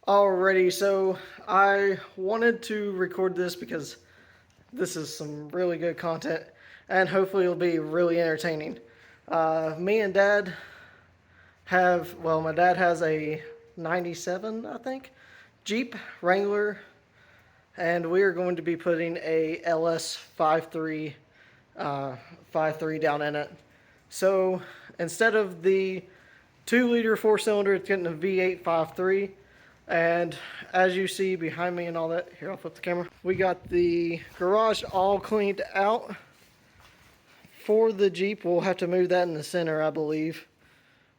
Alrighty, so I wanted to record this because this is some really good content and hopefully it'll be really entertaining. Me and Dad my dad has a 97, I think, Jeep Wrangler, and we are going to be putting a LS 53 down in it. So instead of the 2-liter 4-cylinder, it's getting a V8 5.3. And as you see behind me and all that, here I'll flip the camera. We got the garage all cleaned out for the Jeep. We'll have to move that in the center, I believe.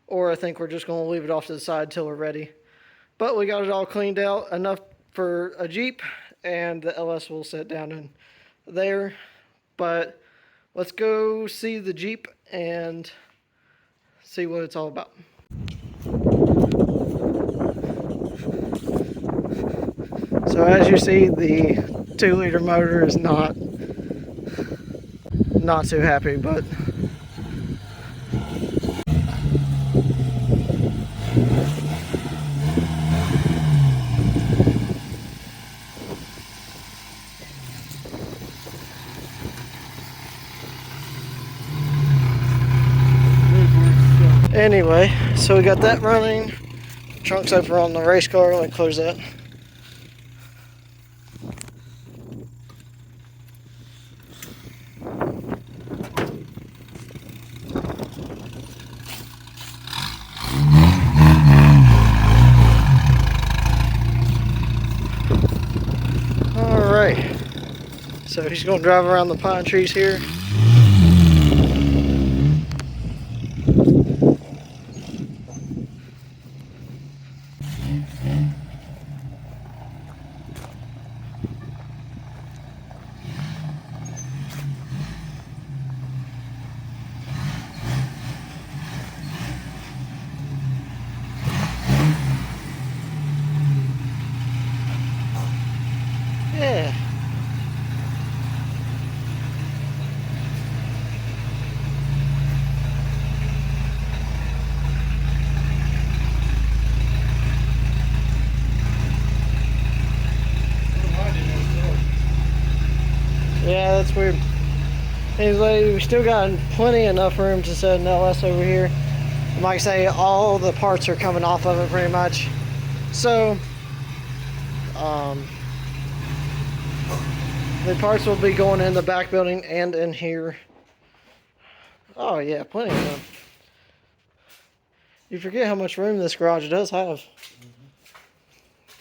Or I think we're just going to leave it off to the side till we're ready. But we got it all cleaned out, enough for a Jeep, and the LS will sit down in there. But let's go see the Jeep and see what it's all about. So as you see, the 2-liter motor is not too happy, but anyway, so we got that running. Trunk's over on the race car. Let me close that. Alright, so he's going to drive around the pine trees here. Yeah. Yeah, that's weird. Anyway, we still got plenty enough room to set an LS over here. Like I say, all the parts are coming off of it pretty much. So, the parts will be going in the back building and in here. Oh yeah, plenty of room. You forget how much room this garage does have.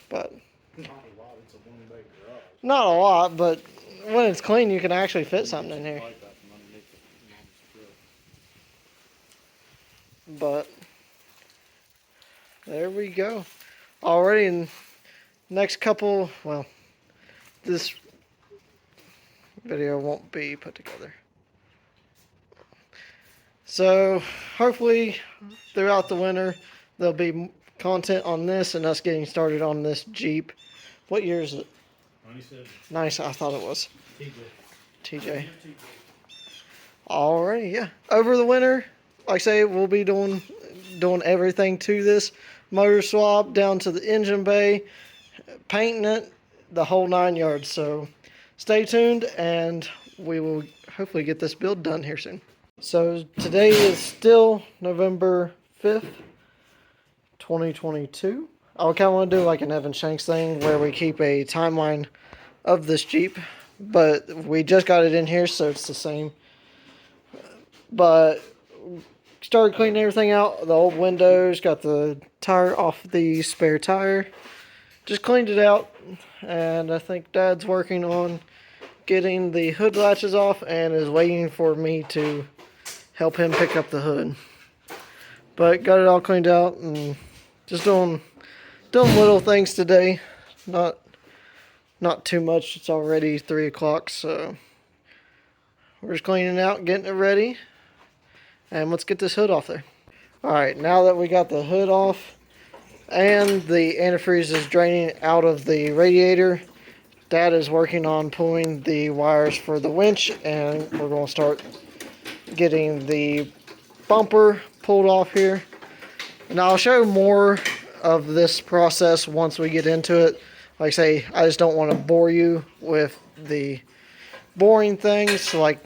But not a lot, it's a one-bay garage. not a lot, but when it's clean, you can actually fit something in here. But there we go. Already in next couple, well, this video won't be put together. So hopefully throughout the winter there'll be content on this and us getting started on this Jeep. What year is it? 97. Nice, I thought it was. TJ. Alright, yeah. Over the winter, like I say, we'll be doing everything to this. Motor swap down to the engine bay, painting it, the whole 9 yards. So stay tuned and we will hopefully get this build done here soon. So today is still November 5th, 2022. I kind of want to do like an Evan Shanks thing where we keep a timeline of this Jeep, but we just got it in here, so it's the same. But started cleaning everything out, the old windows, got the tire off the spare tire, just cleaned it out, and I think Dad's working on getting the hood latches off and is waiting for me to help him pick up the hood. But got it all cleaned out and just doing little things today. Not too much. It's already 3 o'clock, so we're just cleaning out, getting it ready, and let's get this hood off there. Alright, now that we got the hood off and the antifreeze is draining out of the radiator, Dad is working on pulling the wires for the winch, and we're going to start getting the bumper pulled off here. And I'll show more of this process once we get into it. Like I say, I just don't want to bore you with the boring things, like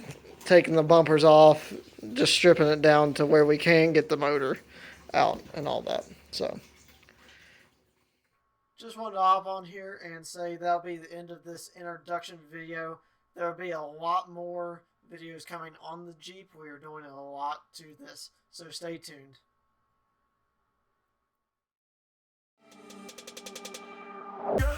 taking the bumpers off, just stripping it down to where we can get the motor out and all that. So just wanted to hop on here and say that'll be the end of this introduction video. There will be a lot more videos coming on the Jeep. We are doing a lot to this, so stay tuned. Yeah.